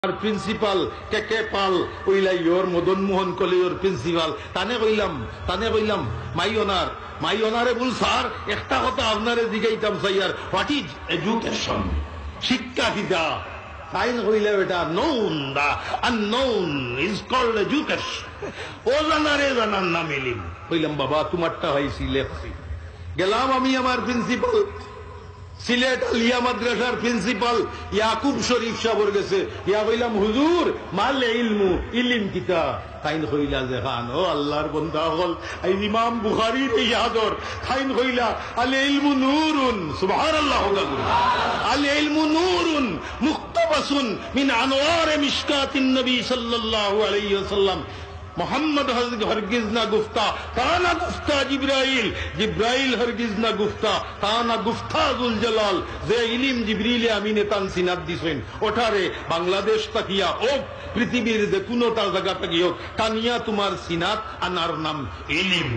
Principal কে কে পাল ওইলাই ওর মদন মোহন কলেজের principal তানে কইলাম মাই ওনারে বল স্যার একটা কথা আপনারে জিগাইতাম স্যার হোয়াট ইজ এডুকেশন শিক্ষা কিটা সাইন হইলে এটা known the unknown is called education ও জানার নাম এলিম কইলাম বাবা তোমারটা হইছি লেখছি গেলাম আমি আমার প্রিন্সিপাল সিলেট আলিয়া মাদ্রাসার প্রিন্সিপাল ইয়াকুব শরীফ সাহেবের গেছে ইয়া কইলাম হুজুর মাল ইলমু ইলিম কিতা খাইন কইলা যে খান ও আল্লাহর বান্দা হল এই ইমাম বুখারীর এই আদর খাইন কইলা আল ইলমু নূরুন সুবহানাল্লাহ আল ইলমু নূরুন মুক্তাবাসুন মিন আনওয়ার মিশকাতিন নবী সাল্লাল্লাহু আলাইহি ওয়াসাল্লাম मोहम्मद हरगिज ना गुफ्ता ताना गुफ्ता जिब्राइल हरगिज ना गुफ्ता ताना गुफ्ता जुल जलाल जे इलिम जिब्रील आमीने तान सिनात दिसेन ओठारे बांग्लादेश तकिया ओ पृथ्वीर जे कोनोटा জায়গা तकियो तानिया तुम्हार सिनात आनार नाम इलिम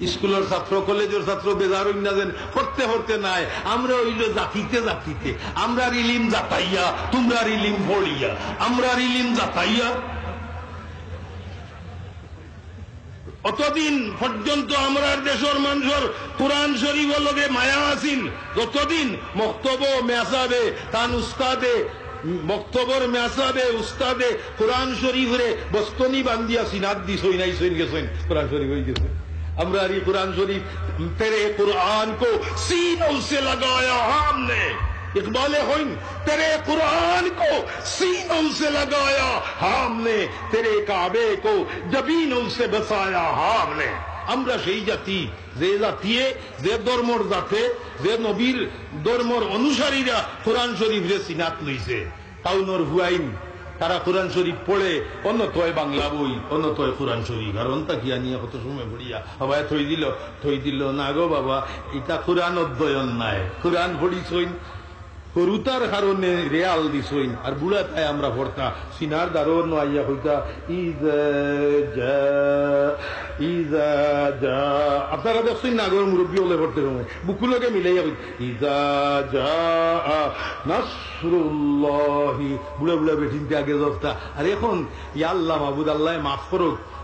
স্কুলের ছাত্র কলেজের ছাত্র বেজার হই না যেন পড়তে পড়তে নাই আমরা হইল জাতিতে আমরা ইলিম জাতাইয়া তোমরা ইলিম পড়িয়া আমরা ইলিম জাতাইয়া অতদিন পর্যন্ত আমরা দেশের মানুষের কোরআন শরীফের লগে মায়া আছিল যতদিন মক্তব মেসাবে তান উস্তাদে মক্তবর মেসাবে উস্তাদে কোরআন শরীফরে বস্তনি বান্ধিয়া সিনাত দিছই নাই সইন গেছেন কোরআন শরীফ হয়ে গেছে আমরা এই কোরআন শরীফ তেরে कुरान को सीनों से लगाया हमने इकबाले होइन तेरे कुरान को सीनों से लगाया हमने तेरे काबे को जबीनों से बसाया हमने আমরা সেই জাতি যে জাতিয়ে যে ধর্মর জাতে যে নবীর ধর্মর অনুসারীরা কোরআন শরীফে সিনাত লইছে তাউনর হুয়াইন তারা কোরআন শরীফ পড়ে অন্যতয় বাংলা বই অন্যতয় কোরআন শরীফ আর অন্তা কিয়া নিয়ে কত সময় পড়িয়া বাবা থই দিল না গো বাবা এটা কোরআন অধ্যয়ন নাই কোরআন পড়িছইন করুতার কারণে রেয়াল দিছইন আর বুড়া তাই আমরা পড়তা সিনার দারোর আইয়া হইতা আপনারা দেখছেন না আগর মুরব্বী হলে পড়তে সময় বুকুলকে মিলাইয়া ইজা জা নাসরুল্লাহি বুড়া বুড়া বেঠিনতে আগে দফতা আর এখন ইয়া আল্লাহ মাহবুদ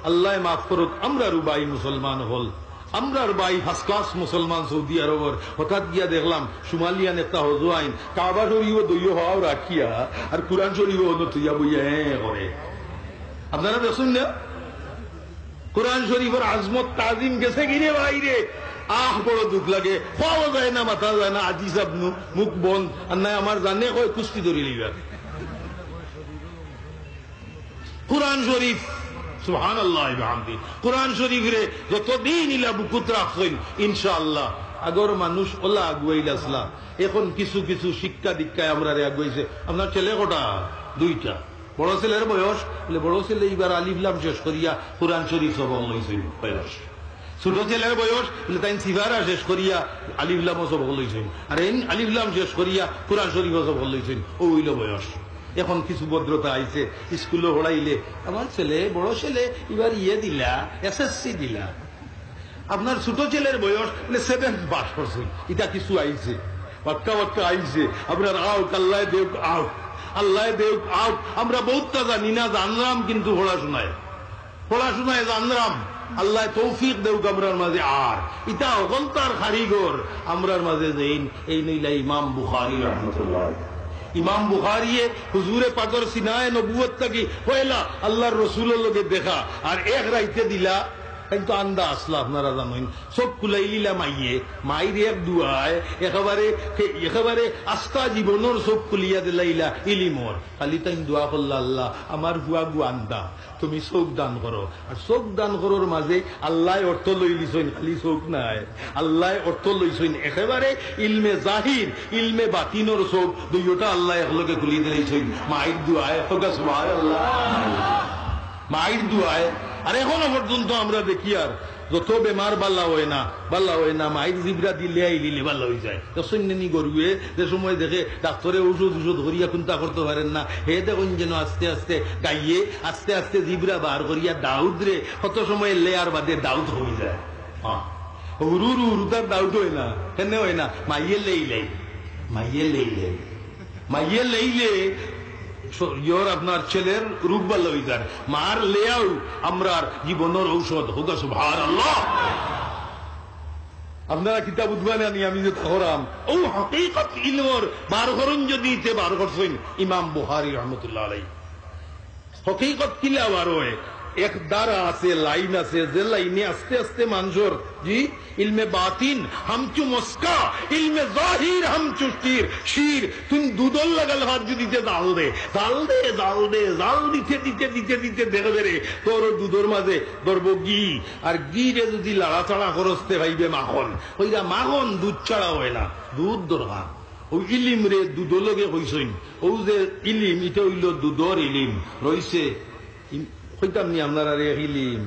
আল্লাহ মাফ করুক আমরা রুবাই মুসলমান হল আমরার বাই ফার্স্ট ক্লাস মুসলমান সৌদি আরবের হঠাৎ গিয়া দেখলাম সোমালিয়া নেতা হজুয়াইন কাবা শরীফ দইয় হওয়াও রাখিয়া আর কোরআন শরীফ তুইয়া বইয়া করে আপনারা দেখুন না কোরআন শরীফের আজমত তাজিম গেছে কিনে বাইরে বড় দুঃখ লাগে পাওয়া যায় না মাথা যায় না আজি সাবনু মুখ বন্ধ আর নাই আমার জানে কয় কুস্তি ধরি লিবার কোরআন শরীফ সুবহানাল্লাহ বিহামদি কোরআন শরীফে যতদিন ইলা বুকুত রাখছেন ইনশাআল্লাহ আগর মানুষ ওলা আগুয়াইল আসলা এখন কিছু কিছু শিক্ষা দীক্ষায় আমরা আগুয়াইছে আপনার ছেলে কটা দুইটা বড় ছেলের বয়স বলে বড় ছেলে এবার আলিফ লাম শেষ করিয়া কোরআন শরীফ সবক লইছেন বয়স ছোট ছেলের বয়স বলে তাই সিভারা শেষ করিয়া আলিফ লামও সবক লইছেন আর এই আলিফ লাম শেষ করিয়া কোরআন শরীফও সবক লইছেন ও হইল বয়স এখন কিছু ভদ্রতা আইছে স্কুলে পড়াইলে আমার ছেলে বড় ছেলে এবার দিলা এসএসসি দিলা আপনার ছোট ছেলের বয়স 7 পাস করছে এটা কিছু আইছে বাক্কা আইছে আপনার আউট আল্লাহ দেব আউট আমরা বহুত জানি না জানলাম কিন্তু পড়াশোনায় জানলাম আল্লাহ তৌফিক দেব আমরার মাঝে আর ইটা অগন্তার কারিগর আমরার মাঝে যেইন এই নইলা ইমাম বুখারী রাহমাতুল্লাহ ইমাম বুখারিয়ে হুজুরে পাকর সিনায়ে নবুয়ত থাকি পয়লা আল্লাহর রাসূলের লগে দেখা আর এক রাইতে দিলা কিন্তু আন্দা আসলা আপনারা জানেন সব কুলাইলিলা মাইর এক দুয়ায় একেবারে আস্থা জীবনের সব কুলিয়া দিলাইলা ইলিমর খালি তাই দোয়া করলা আল্লাহ আমার হুয়া গুয়ান্দা তুমি চোখ দান করো আর চোখ দান করার মাঝে আল্লাহ অর্থ লই লিছইন খালি চোখ নাই আল্লাহ অর্থ লইছইন একেবারে ইলমে জাহির ইলমে বাতিনর চোখ দুইটা আল্লাহ একলগে খুলি দিলেছইন মাইর দুয়ায় সুবহানাল্লাহ মাইর দুয়ায় আর এখনো পর্যন্ত আমরা দেখি আর যত বেমার বাল্লা হয় না মাইর জিবরা দিলে আইলিলে বাল্লা হয়ে যায় সৈন্যনি গরুয়ে যে সময় দেখে ডাক্তারে ঔষধ ধরিয়া চিন্তা করতে পারেন না হে দেখুন যেন আস্তে আস্তে গাইয়ে আস্তে আস্তে জিবরা বার করিয়া দাউদ রে কত সময় লেয়ার বাদে দাউদ হয়ে যায় হ্যাঁ হুরু তার দাউদ হয় না কেন হয় না মাইয়ে লেই মাইয়ে লেইলে ইয়র আপনার ছেলের রূপ ভালো হয়ে যায়, মার লেয়াও আমরা জীবনের ঔষধ হোক। সুবহানাল্লাহ। আপনারা কিতাব উদ্বানে আনি আমি যে হরাম ও হকীকত ইলমর বার করুন, যদি বার করছেন ইমাম বুখারী রহমতুল্লাহ আলাইহি। হকীকত কিলা বার হয়, এক দ্বারা আছে, লাইন আছে, যে লাইনে আস্তে আস্তে মানুষের জি ইলমে বাতিন হামচু মস্কা, ইলমে জাহির হামচু শির। তুমি দুধল লাগাল হাত যদি জাল দে জাল দে জাল দে জাল দিতে দিতে দিতে দিতে ধীরে ধীরে তোর দুধের মাঝে ধরবো ঘি, আর ঘি রে যদি লাড়াচাড়া করতে ভাইবে মাখন, ওইটা মাখন দুধ ছাড়া হয় না, দুধ দরকার। ওই ইলিম রে দুধর লগে কইসইন, ও যে ইলিম এটা হইল দুধর ইলিম রইছে। কইতাম নি আপনারা রে ইলিম